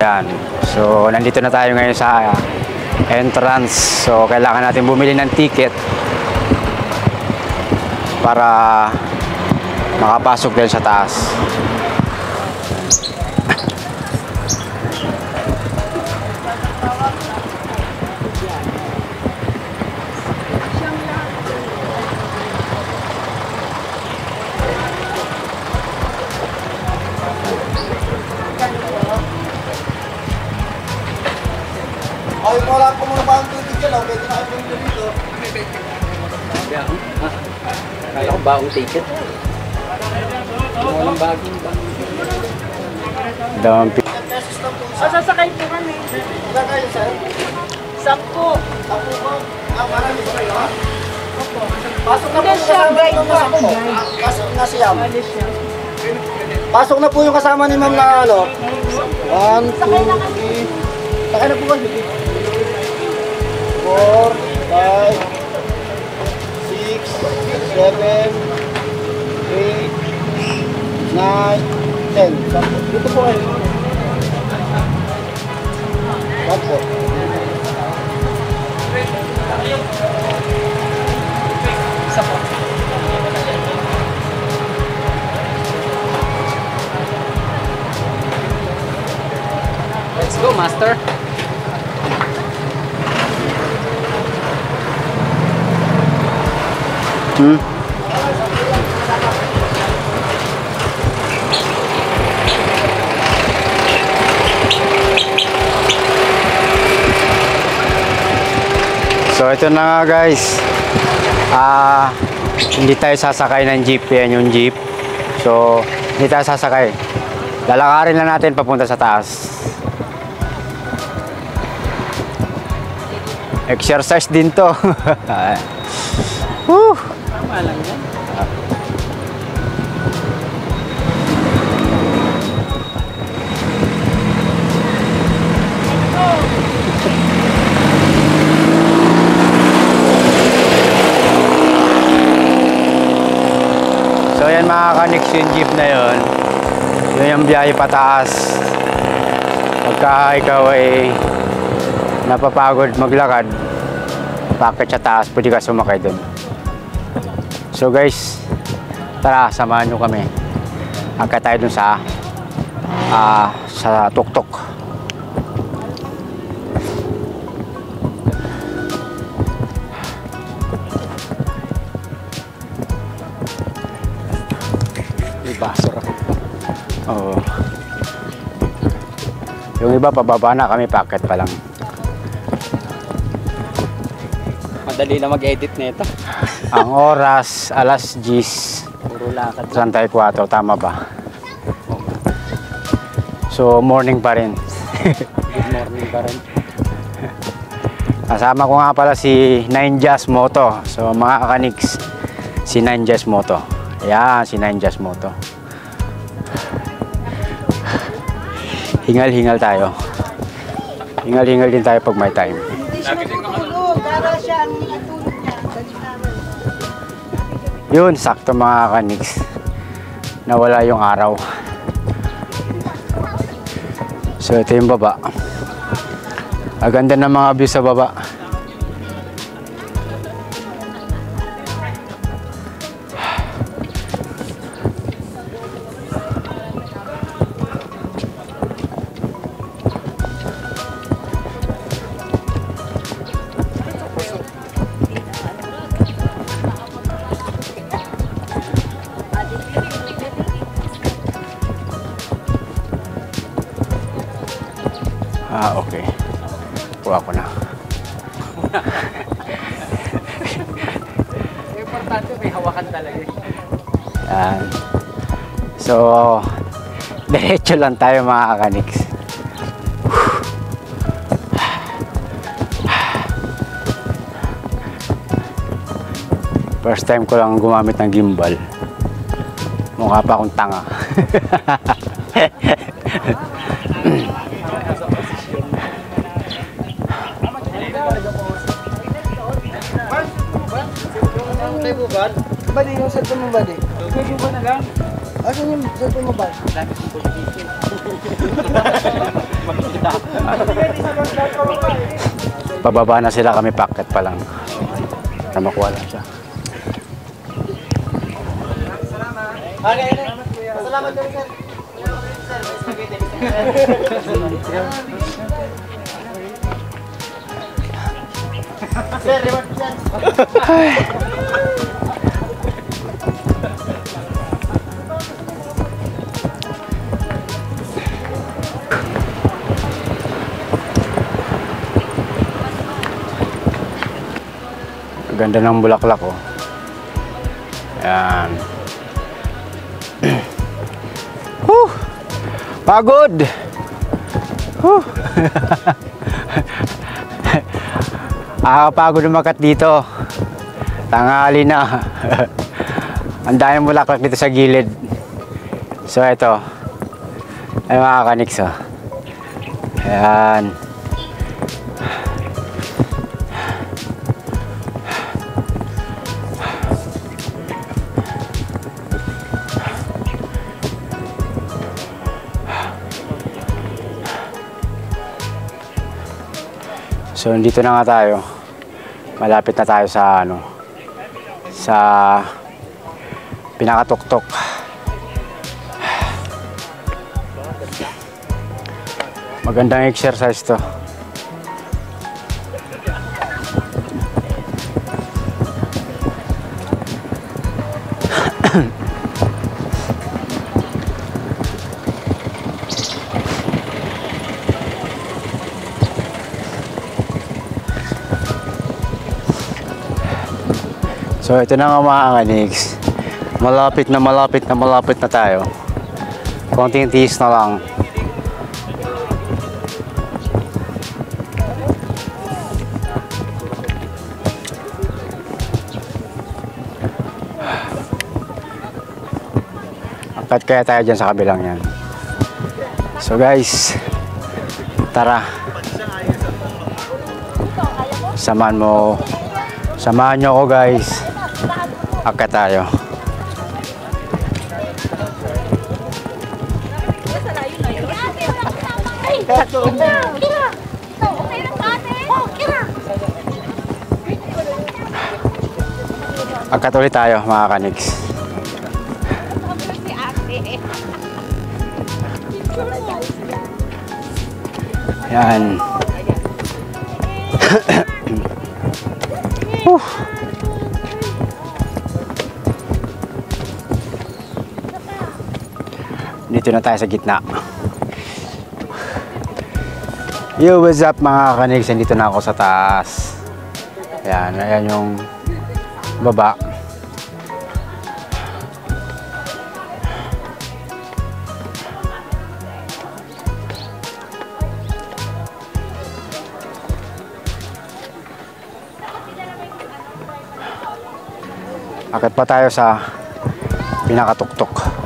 Yan. So, nandito na tayo ngayon sa entrance. So, kailangan natin bumili ng ticket para makapasok din sa taas. Ay, wala po muna ba ang tubig yan? Pwede na kayo dito. Kala ko baong ticket. Walang bagong Sasakay po kami. Ilan kayo, sir? 10. Ako po. Marami ba kayo, ha? Pasok na po Hindi yung siya, kasama guide ng po ako, kasama. guide. Pasok na siya. Pasok na po yung kasama ni ma'am na ano. 1, 2, 3. Sakay na po kayo. 4, 5, 6, 7, 8, 9, 10. Dito po kayo. Opo. Isa po. Let's go, master. So, ito na nga guys. Hindi tayo sasakay ng jeep. Yan yung jeep. So, hindi tayo sasakay. Lalakarin na natin papunta sa taas. Exercise din to. Woo! Tama lang yan. So yan mga ka-Nix, yung jeep na yun. Yun yung biyahe pataas. Pagka ikaw ay napapagod maglakad, bakit sa taas, pwede ka sumakay dun. So guys, tara, samahan nyo kami. Agka tayo dun sa tuktok. Basura. Oo. Yung iba pababa na, kami packet pa lang. Madali lang mag-edit nito. Ang oras, alas 10. Puro lakad. 34, tama ba? So, morning pa rin. Good morning pa rin. Kasama ko nga pala si Nine Jazz Moto. So, mga ka-Nix, si Nine Jazz Moto. Ayan, si Nine Jazz Moto. Hingal-hingal tayo. Hingal-hingal din tayo pag may time. Hindi siya natutulog. Para siya ang natulog niya. Dali namin. Yun, sakto mga ka-Nix. Nawala yung araw. So, ito yung baba. Aganda ng mga view sa baba. Okay. Kuha ko na. Importante, may hawakan talaga. Yan. So, diretso lang tayo mga ka-Nix. First time ko lang gumamit ng gimbal. Mukha pa akong tanga. May bubad? Bali yung sa mo bali. May buba na lang. Asan yung sa mo bali? Dami kong politikin. Pababa na sila, kami packet pa lang. Na makuha lang siya. Salamat kami, sir. Sir, reward po, sir. Ganda ng bulaklak, oh. Ayan. Pagod! Pagod umakyat dito. Tanghali na. Ang daming bulaklak dito sa gilid. So ito. Ay mga kaniks, oh. Ayan. So dito na nga tayo. Malapit na tayo sa ano, sa pinakatuktok. Magandang exercise to. So ito na nga mga kaniks. Malapit na tayo. Konting tiis na lang. Angkat kaya tayo dyan sa kabilang yan. So guys, tara. Samahan nyo ako guys. Angkat tayo. Angkat ulit tayo mga kaniks. Yan. Dito na tayo sa gitna. Yo, what's up mga kaniks? Dito na ako sa taas. Ayan, ayan yung baba. Akit pa tayo sa pinakatuktok.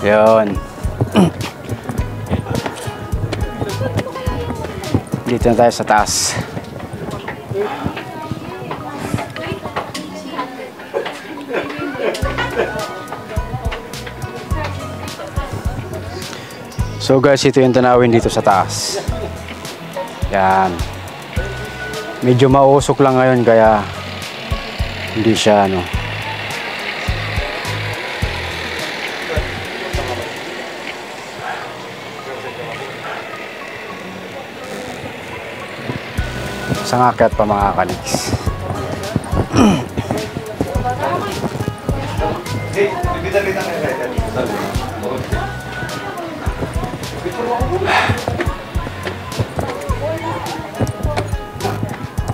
Yun. Dito na tayo sa taas. So guys, ito yung tanawin dito sa taas. Yan. Medyo mausok lang ngayon kaya hindi siya ano. Sangakyat pa mga kaniks.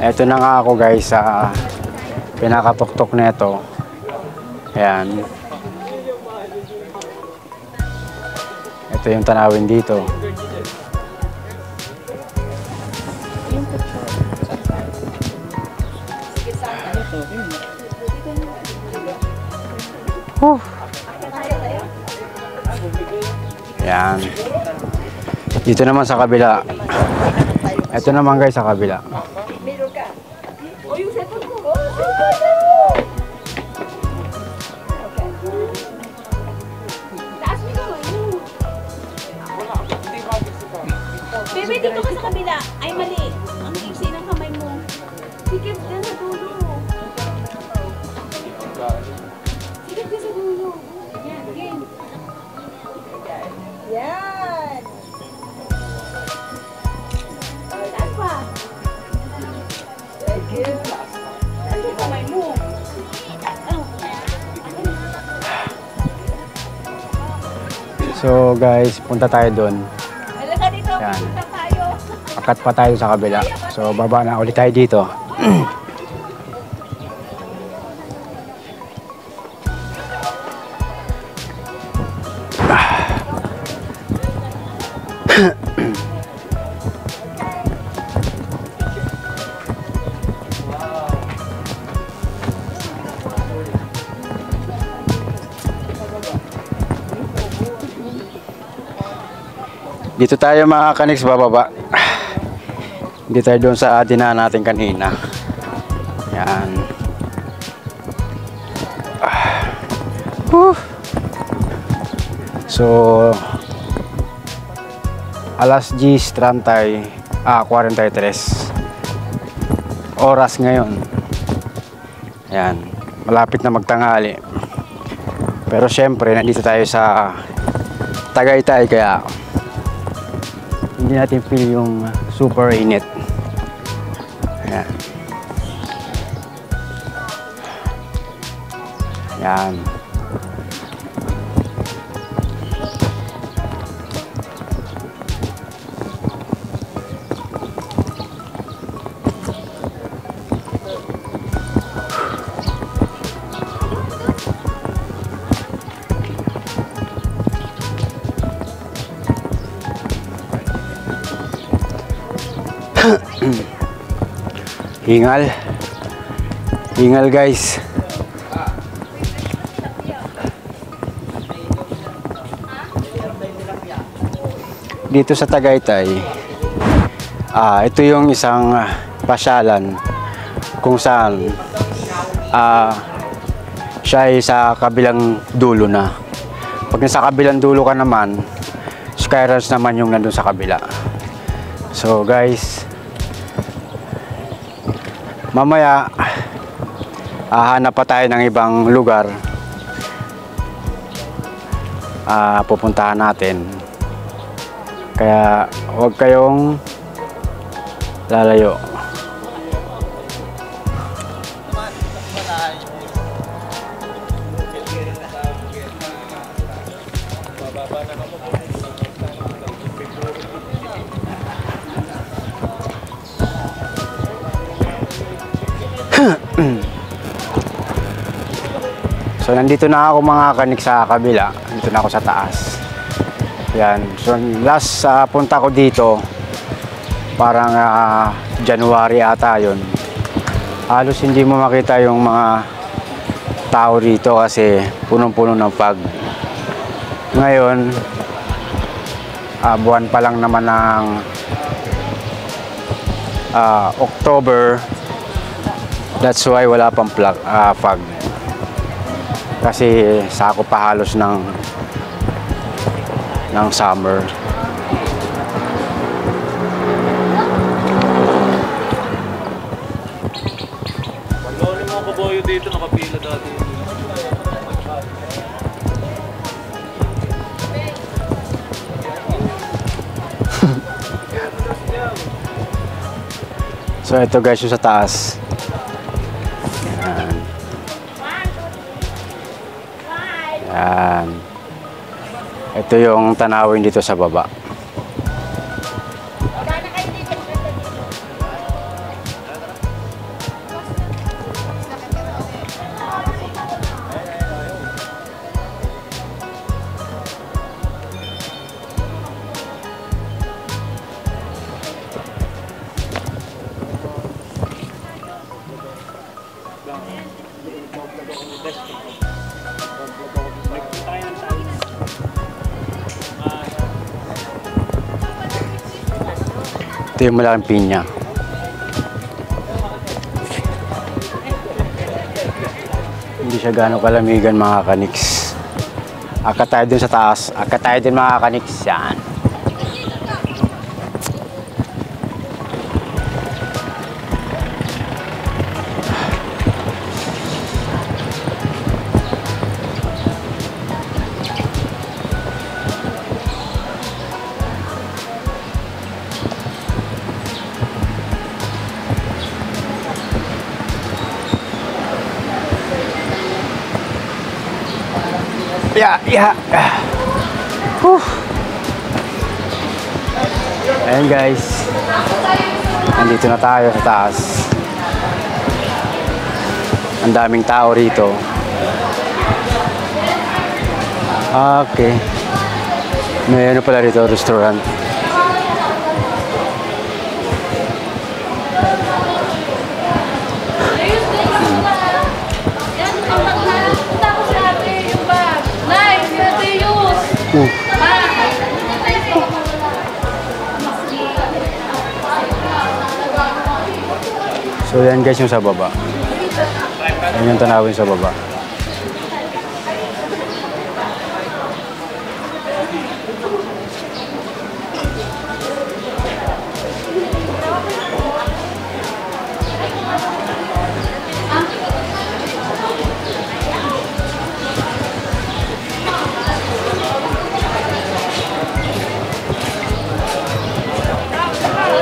Ito na nga ako guys sa pinakatuktok nito. Ayan. Ito yung tanawin dito. Ayan. Dito naman sa kabila. Ito naman guys sa kabila. Bebe, dito ka sa kabila. Ay, mali. Ang iksi ng kamay mo. Sige, dyan sa dulo. Sige, dyan sa dulo. Yan, game. Yan. Taas pa. Sige. Saan yung kamay mo? So guys, punta tayo doon. Halika dito. Yan. Punta tayo. Akat pa tayo sa kabila. So baba na ulit tayo dito. Dito tayo mga kaniks bababa. Hindi tayo doon sa dinahan natin kanina. Yan. So alas 10:43 oras ngayon. Yan, malapit na magtanghali. Pero syempre nandito tayo sa Tagaytay kaya hindi natin feel yung super init. Ayan. Ayan. Hingal. Hingal guys. Dito sa Tagaytay, ito yung isang pasyalan kung saan siya ay sa kabilang dulo na. Pag nasa kabilang dulo ka naman, Skyruns naman yung nandun sa kabila. So guys, mamaya hahanap pa tayo ng ibang lugar pupuntahan natin, kaya huwag kayong lalayo. So nandito na ako mga kanik sa kabila. Dito na ako sa taas. Yan. So last punta ko dito parang January ata yun. Halos hindi mo makita yung mga tao dito kasi punong-puno ng fog. Ngayon buwan pa lang naman ng October. That's why wala pang fog. Kasi sakop pa halos ng summer. Pag-gawin mga kaboyo dito, nakapila dati. So ito guys yung sa taas. Yan. Ito yung tanawin dito sa baba. Ito yung malaking pinya. Hindi siya gano'ng kalamigan mga kaniks. Akat tayo dun sa taas. Akat tayo dun mga kaniks. Yan. Yeah. Whew. Ayan guys. Nandito na tayo sa taas. Ang daming tao rito. Okay. May ano pala rito, restaurant. So yan guys yung sa baba. Yan yung tanawin sa baba.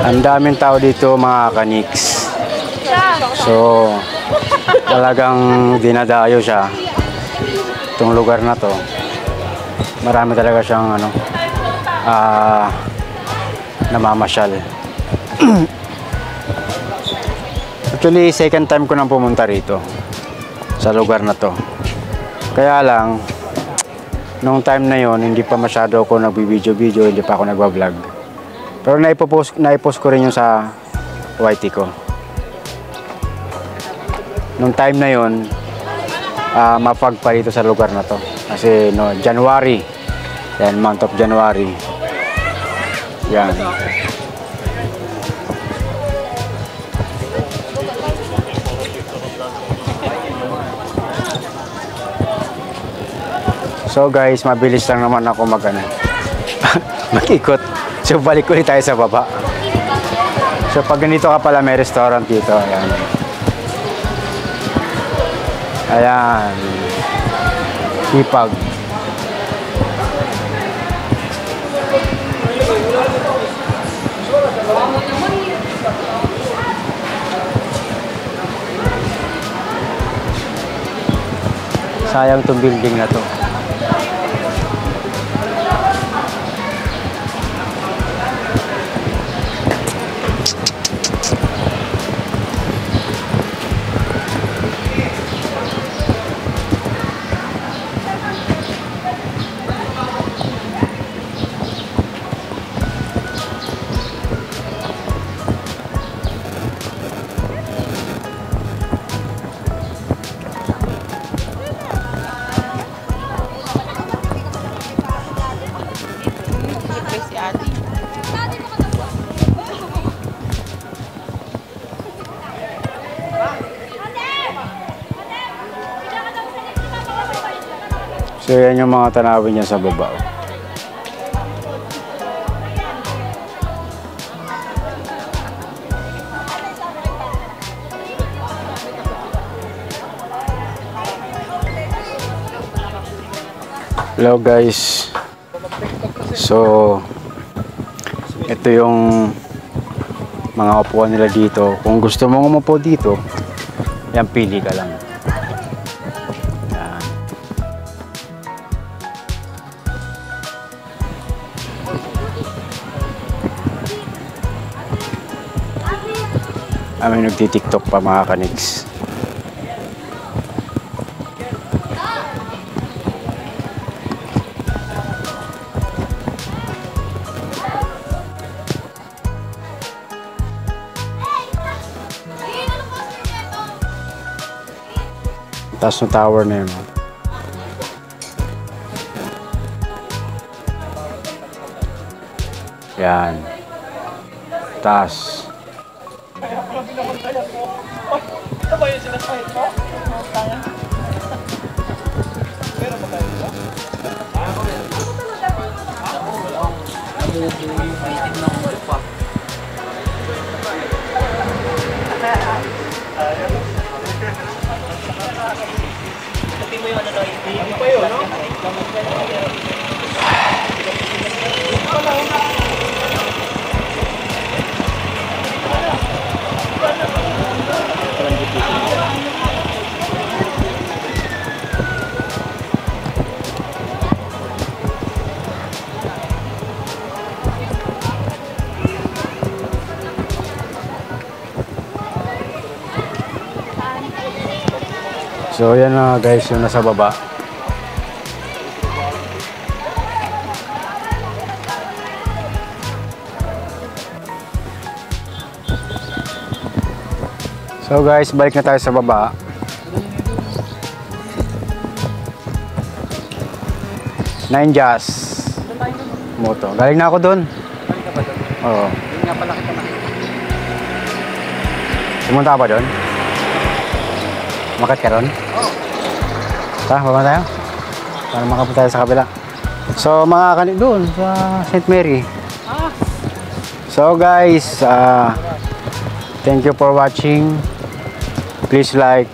Ang daming tao dito mga kaniks. So, talagang dinadayo siya. Itong lugar na to. Marami talaga siyang namamasyal. Actually, second time ko nang pumunta rito sa lugar na to. Kaya lang, nung time na yon hindi pa masyado ako nagbibideo-video, hindi pa ako nagbablog. Pero naipost ko rin yung sa YT ko. Nung time na yon, mapag pa rito sa lugar na to. Kasi no, January. Yan, month of January. Yan. So guys, mabilis lang naman ako mag-ikot. So balik ulit tayo sa baba. So pag ganito ka pala, may restaurant dito. Ayan. Ayan. Hipag. Sayang itong building na to. So yan yung mga tanawin niya sa baba. Hello guys. So ito yung mga upuan nila dito. Kung gusto mong umupo dito, yan, pili ka lang. May nagti-TikTok pa mga kaniks. Taas ng tower na yun. Yan. Taas. So yan na guys, yung nasa baba. So guys, balik na tayo sa baba. Nine Jazz Moto. Galing na ako doon. Oo. Yun nga pala kita nakita. Pumunta ka ba doon? Makat ka ron? Oo. Tara, baba tayo. Para makapunta tayo sa kabila. So mga kanil doon sa St. Mary. So guys, thank you for watching. Please like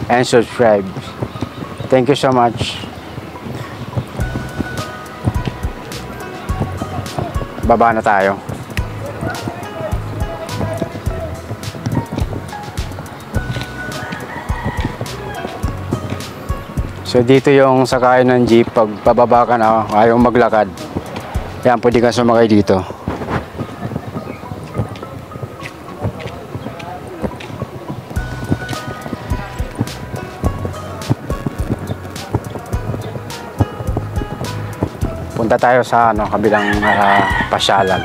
and subscribe. Thank you so much. Baba na tayo. So dito yung sakay ng jeep. Pag pababa ka na, ayaw maglakad. Yan, pwede ka sumakay dito. Punta tayo sa kabilang pasyalan.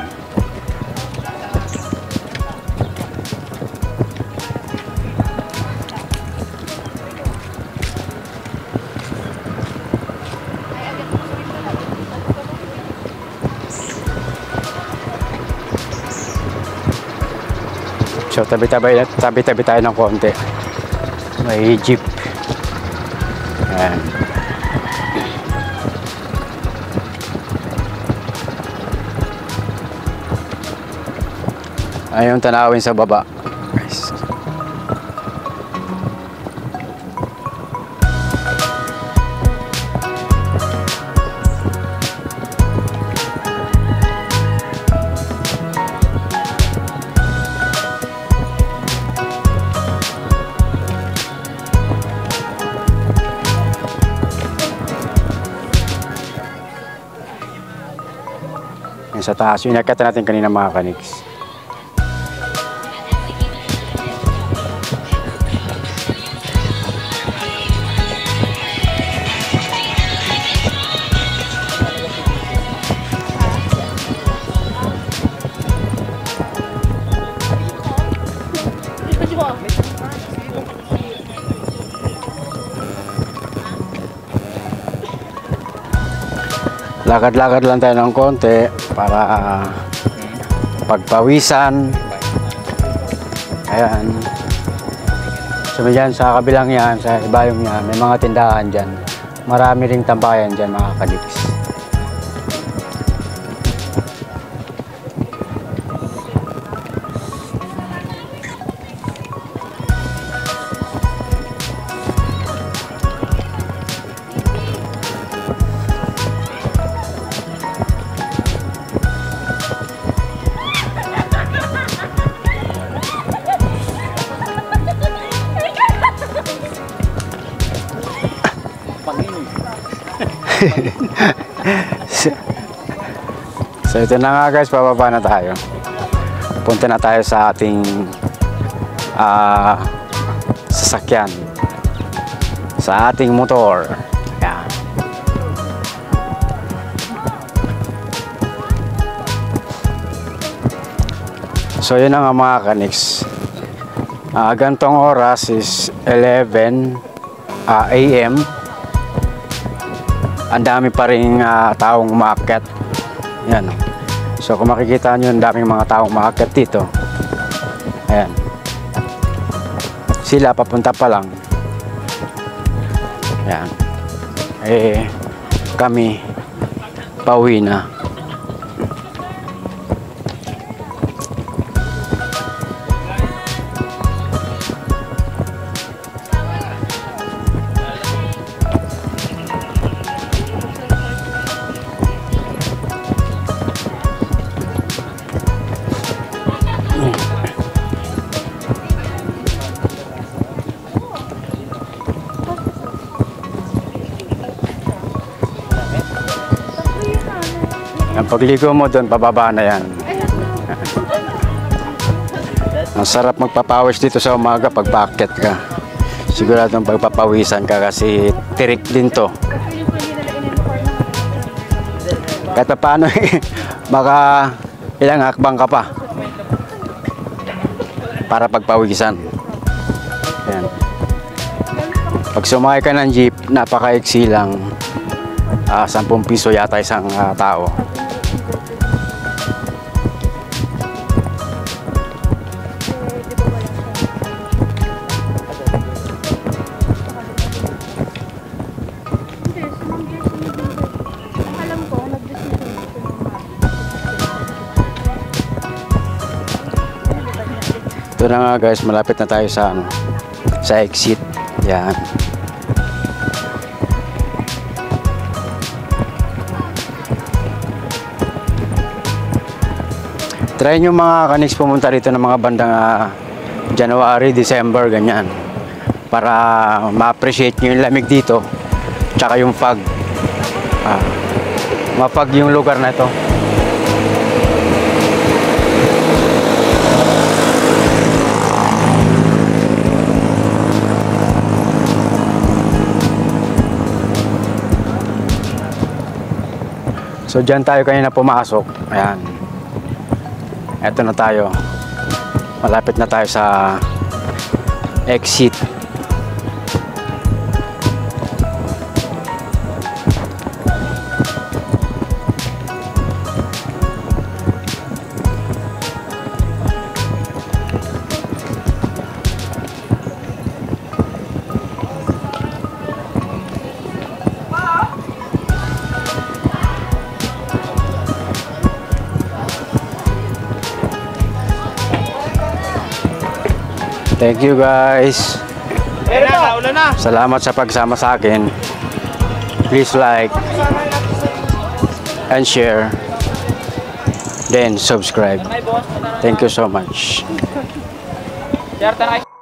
So tabi-tabi tayo ng konti. May jeep. Ayan. Ayun, tanawin sa baba. Guys. Yan sa taas, yung nakita natin kanina mga kaniks. Lakad-lakad lang tayo ng konti para pagpawisan. Ayan. So dyan sa kabilang yan, sa ibayong yan, may mga tindahan dyan. Marami ring tambayan dyan mga kaliks. So ito na nga guys, bababa na tayo. Punta na tayo sa ating sasakyan, sa ating motor. Yan. So yun na nga mga kaniks. Gantong oras is 11 AM. Ang dami pa rin taong umaakyat. Yan. So kung makikita nyo, ang daming mga taong umaakyat dito. Ayan. Sila papunta pa lang. Ayan. Eh, kami pauwi na. Ang pagligo mo doon, pababa na yan. Ang sarap magpapawis dito sa umaga pag paakyat ka. Siguradong pagpapawisan ka kasi tirik din to. Kahit pa paano baka ilang hakbang ka pa para pagpawisan. Ayan. Pag sumakay ka ng jeep, napaka-iksi lang. 10 piso yata isang tao. Ito na nga guys, malapit na tayo sa sa exit. Yan. Try nyo mga kaniks pumunta rito ng mga bandang January, December, ganyan. Para ma-appreciate nyo yung lamig dito. Tsaka yung fog. Mapag yung lugar na ito. So dyan tayo kanina pumasok. Ayan. Eto na tayo. Malapit na tayo sa exit. Thank you guys. Salamat sa pagsama sa akin. Please like and share. Then subscribe. Thank you so much. Share tayo.